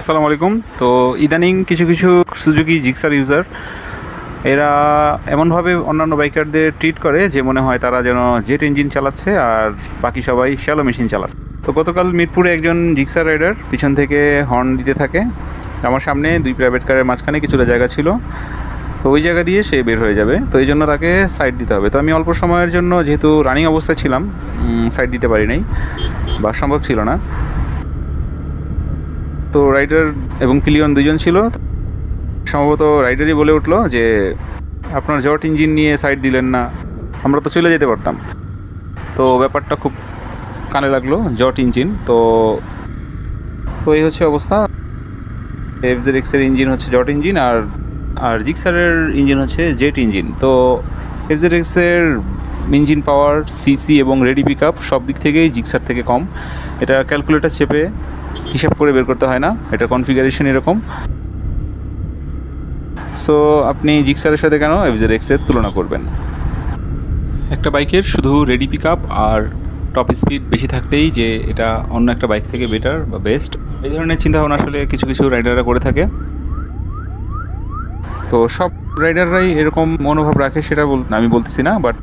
আসসালামু আলাইকুম। তো ইদানিং কিছু কিছু সুজুকি জিক্সার ইউজার এরা এমনভাবে অন্যান্য বাইকারদের ট্রিট করে যে মনে হয় তারা যেন জেট ইঞ্জিন চালাচ্ছে আর বাকি সবাই শ্যালো মেশিন চালাচ্ছে। তো গতকাল মিরপুরে একজন জিক্সার রাইডার পিছন থেকে হর্ন দিতে থাকে। আমার সামনে দুই প্রাইভেট কারের মাঝখানে কিছুটা জায়গা ছিল, তো ওই জায়গা দিয়ে সে বের হয়ে যাবে, তো এই জন্য তাকে সাইড দিতে হবে। তো আমি অল্প সময়ের জন্য, যেহেতু রানিং অবস্থায় ছিলাম, সাইড দিতে পারি নাই বা সম্ভব ছিল না। তো রাইডার এবং পিলিয়ন দুজন ছিল। সম্ভবত রাইডারই বলে উঠলো যে আপনার জট ইঞ্জিন নিয়ে সাইড দিলেন না, আমরা তো চলে যেতে পারতাম। তো ব্যাপারটা খুব কানে লাগলো, জট ইঞ্জিন। তো তো এই হচ্ছে অবস্থা। এফজেডএক্সের ইঞ্জিন হচ্ছে জট ইঞ্জিন, আর আর জিক্সারের ইঞ্জিন হচ্ছে জেট ইঞ্জিন। তো এফজেডএক্সের ইঞ্জিন পাওয়ার, সিসি এবং রেডি পিক আপ সব দিক থেকেই জিক্সার থেকে কম। এটা ক্যালকুলেটর চেপে হিসাব করে বের করতে হয় না, এটা কনফিগারেশন এরকম। সো আপনি জিক্সারের সাথে কেন এফজেডএক্সের তুলনা করবেন? একটা বাইকের শুধু রেডি পিক আপ আর টপ স্পিড বেশি থাকলেই যে এটা অন্য একটা বাইক থেকে বেটার বা বেস্ট, এই ধরনের চিন্তাভাবনা আসলে কিছু কিছু রাইডাররা করে থাকে। তো সব রাইডাররাই এরকম মনোভাব রাখে সেটা আমি বলতেছি না, বাট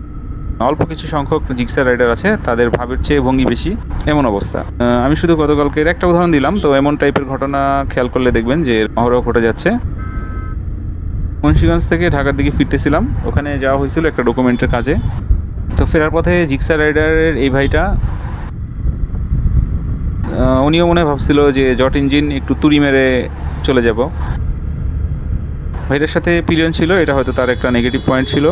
অল্প কিছু সংখ্যক জিক্সার রাইডার আছে তাদের ভাবের চেয়ে ভঙ্গি বেশি, এমন অবস্থা। আমি শুধু গতকালকের একটা উদাহরণ দিলাম। তো এমন টাইপের ঘটনা খেয়াল করলে দেখবেন যে অহরহ ঘটে যাচ্ছে। মুন্সিগঞ্জ থেকে ঢাকার দিকে ফিরতেছিলাম, ওখানে যাওয়া হয়েছিল একটা ডকুমেন্টের কাজে। তো ফেরার পথে জিক্সার রাইডারের এই ভাইটা, উনিও মনে ভাবছিল যে জট ইঞ্জিন একটু তুড়ি মেরে চলে যাব। ভাইটার সাথে পিলিয়ন ছিল, এটা হয়তো তার একটা নেগেটিভ পয়েন্ট ছিল।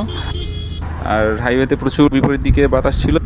আর হাইওয়েতে প্রচুর বিপরীত দিকে বাতাস ছিল।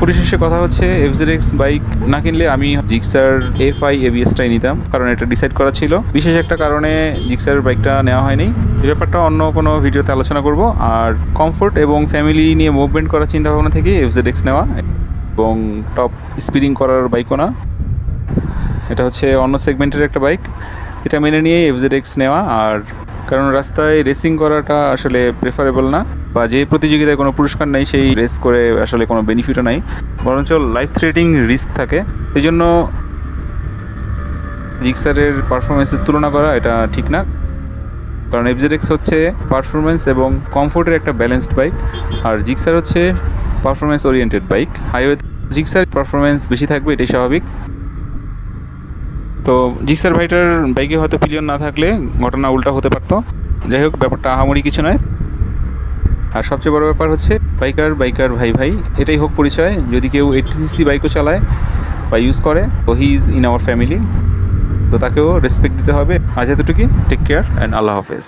পরিশেষে কথা হচ্ছে FZX বাইক না কিনলে আমি জিক্সার FI ABS-টাই নিতাম, কারণ এটা ডিসাইড করা ছিল। বিশেষ একটা কারণে জিক্সার বাইকটা নেওয়া হয়নি। এই ব্যাপারটা অন্য কোনো ভিডিওতে আলোচনা করব। আর কমফোর্ট এবং ফ্যামিলি নিয়ে মুভমেন্ট করার চিন্তাভাবনা থেকে FZX নেওয়া, এবং টপ স্পিডিং করার বাইকও না, এটা হচ্ছে অন্য সেগমেন্টের একটা বাইক। এটা মেনে নিয়ে FZX নেওয়া। আর কারণ রাস্তায় রেসিং করাটা আসলে প্রেফারেবল না, বা যে প্রতিযোগিতায় কোনো পুরস্কার নেই সেই রেস করে আসলে কোনো বেনিফিটও নাই, বরঞ্চ লাইফ থ্রেটিং রিস্ক থাকে। এই জন্য জিক্সারের পারফরমেন্সের তুলনা করা এটা ঠিক না, কারণ FZX হচ্ছে পারফরমেন্স এবং কমফোর্টের একটা ব্যালেন্সড বাইক, আর জিক্সার হচ্ছে performance oriented bike. Highway Gixxer performance বেশি থাকবে, এটাই স্বাভাবিক। তো জিক্সার ভাইটার বাইকে হয়তো পিলিয়ন না থাকলে ঘটনা উল্টা হতে পারতো। যাই হোক, ব্যাপারটা আহামরি কিছু নয়। আর সবচেয়ে বড় ব্যাপার হচ্ছে বাইকার ভাই ভাই, এটাই হোক পরিচয়। যদি কেউ 80cc বাইকও চালায় বা ইউজ করে, তো he is in our family, তো তাকেও রেসপেক্ট দিতে হবে। আজ এতটুকুই। টেক কেয়ার অ্যান্ড আল্লাহ হাফেজ।